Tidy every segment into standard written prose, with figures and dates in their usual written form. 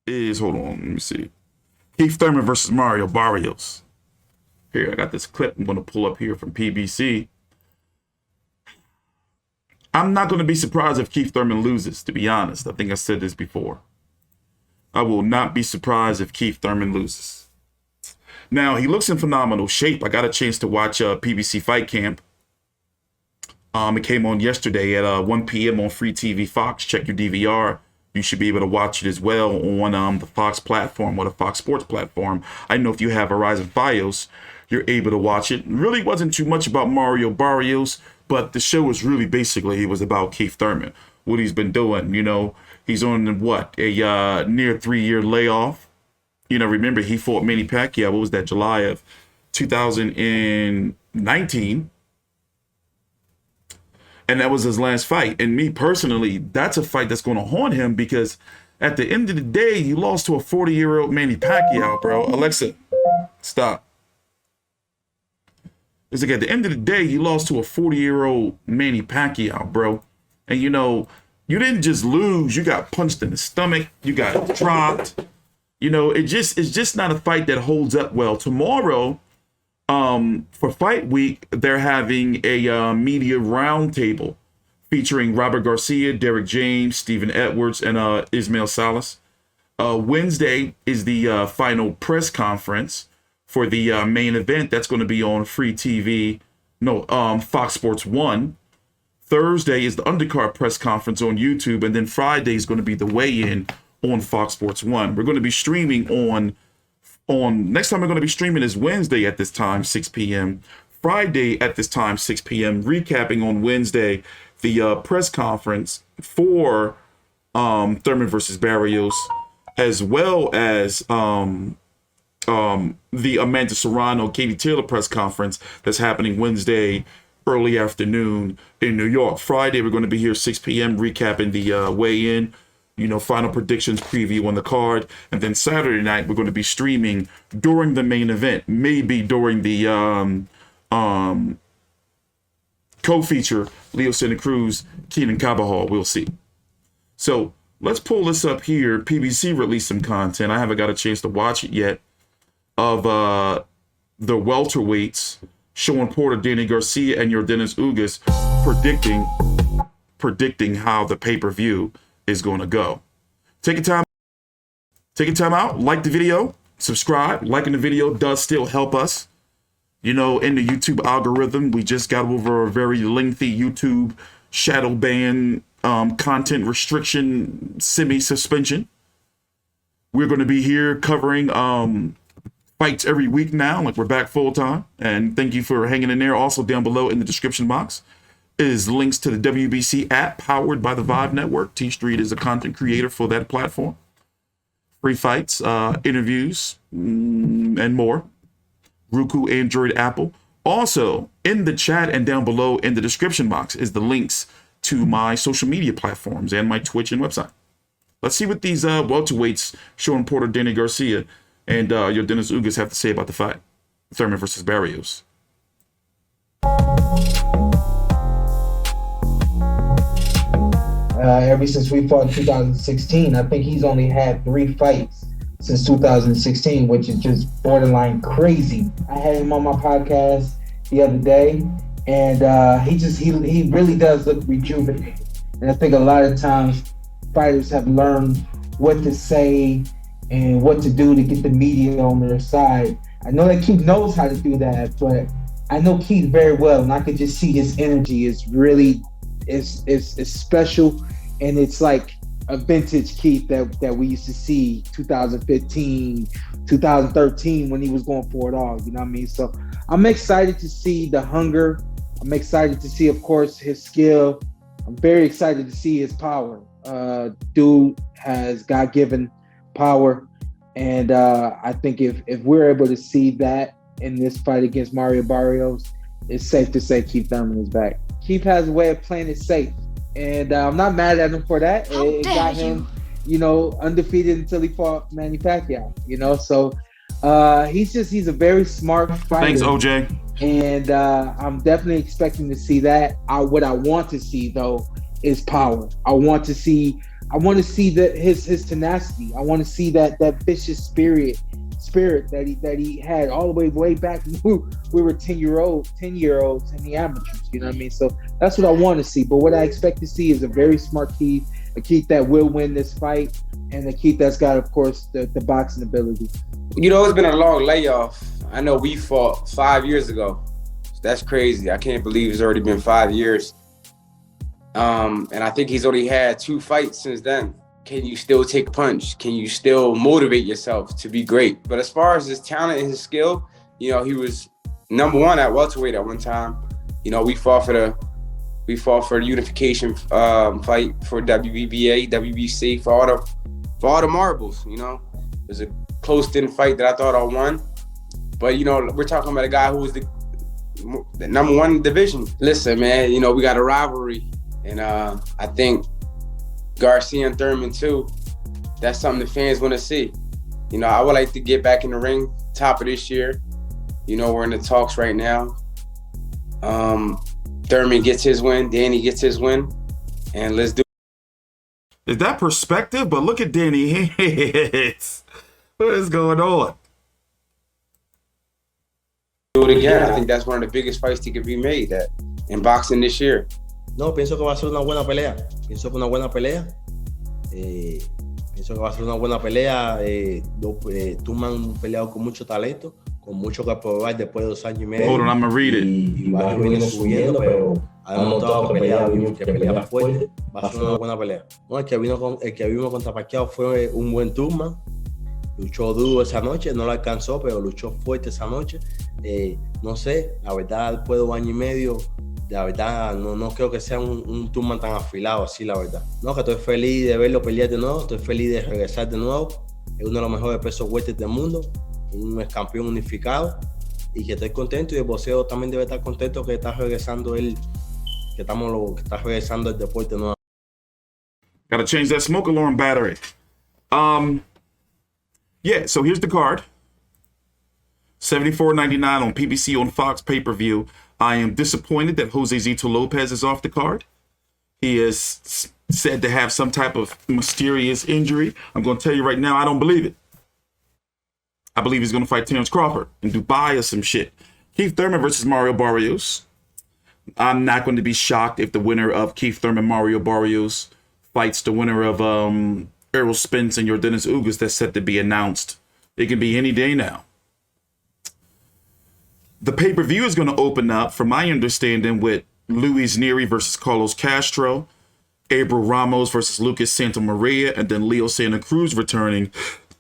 is, hold on, let me see. Keith Thurman versus Mario Barrios. Here, I got this clip I'm going to pull up here from PBC. I'm not going to be surprised if Keith Thurman loses, to be honest. I think I said this before. I will not be surprised if Keith Thurman loses. Now, he looks in phenomenal shape. I got a chance to watch PBC Fight Camp. It came on yesterday at 1 p.m. on Free TV Fox. Check your DVR. You should be able to watch it as well on the Fox platform or the Fox Sports platform. I know if you have Verizon Fios, you're able to watch it. It really wasn't too much about Mario Barrios, but the show was really basically, it was about Keith Thurman, what he's been doing. You know, he's on what, a near 3-year layoff. You know, remember he fought Manny Pacquiao. What was that, July of 2019? And that was his last fight. And me personally, that's a fight that's going to haunt him because at the end of the day, you lost to a 40-year-old Manny Pacquiao, bro. Alexa, stop. It's like at the end of the day, you lost to a 40-year-old Manny Pacquiao, bro. And, you know, you didn't just lose. You got punched in the stomach. You got dropped. You know, it's just not a fight that holds up well. Tomorrow, for Fight Week, they're having a media roundtable featuring Robert Garcia, Derrick James, Stephen Edwards, and Ismael Salas. Wednesday is the final press conference for the main event. That's going to be on Free TV, Fox Sports 1. Thursday is the Undercard press conference on YouTube, and then Friday is going to be the weigh-in on Fox Sports 1. We're going to be streaming on next time we're going to be streaming is Wednesday at this time, 6 p.m. Friday at this time, 6 p.m. Recapping on Wednesday the press conference for Thurman versus Barrios, as well as the Amanda Serrano, Katie Taylor press conference that's happening Wednesday early afternoon in New York. Friday we're going to be here 6 p.m. recapping the weigh-in. You know, final predictions, preview on the card. And then Saturday night, we're going to be streaming during the main event, maybe during the co-feature, Leo Santa Cruz, Keenan Carbajal. We'll see. So let's pull this up here. PBC released some content. I haven't got a chance to watch it yet, of the welterweights, showing Porter, Danny Garcia, and your Dennis Ugas predicting how the pay-per-view is going to go. Take a time out, like the video, subscribe. Liking the video does still help us, you know, in the YouTube algorithm. We just got over a very lengthy YouTube shadow ban, content restriction, semi-suspension. We're going to be here covering fights every week now, like we're back full time. And thank you for hanging in there. Also down below in the description box is links to the WBC app powered by the Vibe Network. T Street is a content creator for that platform. Free fights, interviews, and more. Roku, Android, Apple. Also, in the chat and down below in the description box is the links to my social media platforms and my Twitch and website. Let's see what these welterweights, showing Porter, Danny Garcia, and your Dennis Ugas have to say about the fight. Thurman versus Barrios. Ever since we fought in 2016, I think he's only had 3 fights since 2016, which is just borderline crazy. I had him on my podcast the other day, and he really does look rejuvenated. And I think a lot of times fighters have learned what to say and what to do to get the media on their side. I know that Keith knows how to do that, but I know Keith very well, and I could just see his energy is really is special, and it's like a vintage Keith that we used to see 2015, 2013 when he was going for it all. You know what I mean? So I'm excited to see the hunger. I'm excited to see, of course, his skill. I'm very excited to see his power. Dude has God-given power, and I think if we're able to see that in this fight against Mario Barrios, it's safe to say Keith Thurman is back. Keith has a way of playing it safe, and I'm not mad at him for that. It got him, you know, undefeated until he fought Manny Pacquiao, you know. So he's a very smart fighter. Thanks, OJ. And I'm definitely expecting to see that. What I want to see, though, is power. I want to see I want to see that his tenacity. I want to see that vicious spirit that he had all the way back when we were 10-year-olds in the amateurs. You know what I mean? So that's what I want to see. But what I expect to see is a very smart Keith, a Keith that will win this fight, and a Keith that's got, of course, the boxing ability. You know, it's been a long layoff. I know we fought 5 years ago. That's crazy. I can't believe it's already been 5 years. And I think he's only had 2 fights since then. Can you still take punch? Can you still motivate yourself to be great? But as far as his talent and his skill, you know, he was #1 at welterweight at one time. You know, we fought for the unification fight for WBA, WBC, for all the marbles. You know, it was a close-in fight that I thought I won. But you know, we're talking about a guy who was the #1 division. Listen, man, you know, we got a rivalry, and I think Garcia and Thurman too. That's something the fans want to see. You know, I would like to get back in the ring top of this year. You know, we're in the talks right now. Thurman gets his win, Danny gets his win, and let's do it. Is that perspective? But look at Danny. What is going on? Do it again. I think that's one of the biggest fights that could be made in boxing this year. No, pienso que va a ser una buena pelea. Pienso que va a ser una buena pelea. Thurman un peleado con mucho talento, con mucho que probar después de 2 años y medio. Hold on, I'm gonna read it. Y va viene subiendo, pero ha demostrado que peleaba fuerte. Va a ser una buena pelea. No, el que vimos contra Pacquiao fue un buen Thurman. Luchó duro esa noche, no lo alcanzó, pero luchó fuerte esa noche. No sé, la verdad, después de 2 años y medio, la verdad, no creo que sea un Thurman tan afilado así, la verdad. No, que estoy feliz de verlo pelear de nuevo, estoy feliz de regresar de nuevo. Es uno de los mejores pesos welter del mundo, un campeón unificado, y que estoy contento, y el boxeo también debe estar contento que está regresando que está regresando el deporte nuevo. Gotta change that smoke alarm battery. Yeah, so here's the card. $74.99 on PBC on Fox Pay-Per-View. I am disappointed that Josesito Lopez is off the card. He is said to have some type of mysterious injury. I'm going to tell you right now, I don't believe it. I believe he's going to fight Terrence Crawford in Dubai or some shit. Keith Thurman versus Mario Barrios. I'm not going to be shocked if the winner of Keith Thurman, Mario Barrios fights the winner of Errol Spence and Yordenis Ugas that's set to be announced. It can be any day now. The pay-per-view is going to open up, from my understanding, with Nery versus Carlos Castro, Abel Ramos versus Lucas Santamaria, and then Leo Santa Cruz returning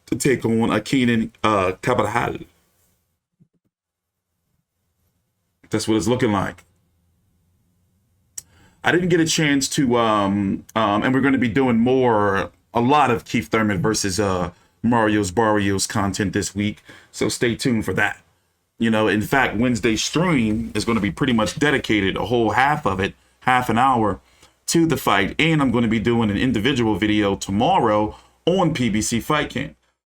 to take on Keenan Carbajal. That's what it's looking like. I didn't get a chance to, and we're going to be doing a lot of Keith Thurman versus Mario Barrios content this week, so stay tuned for that. You know, in fact, Wednesday's stream is going to be pretty much dedicated, a whole half of it, half an hour, to the fight. And I'm going to be doing an individual video tomorrow on PBC Fight Camp.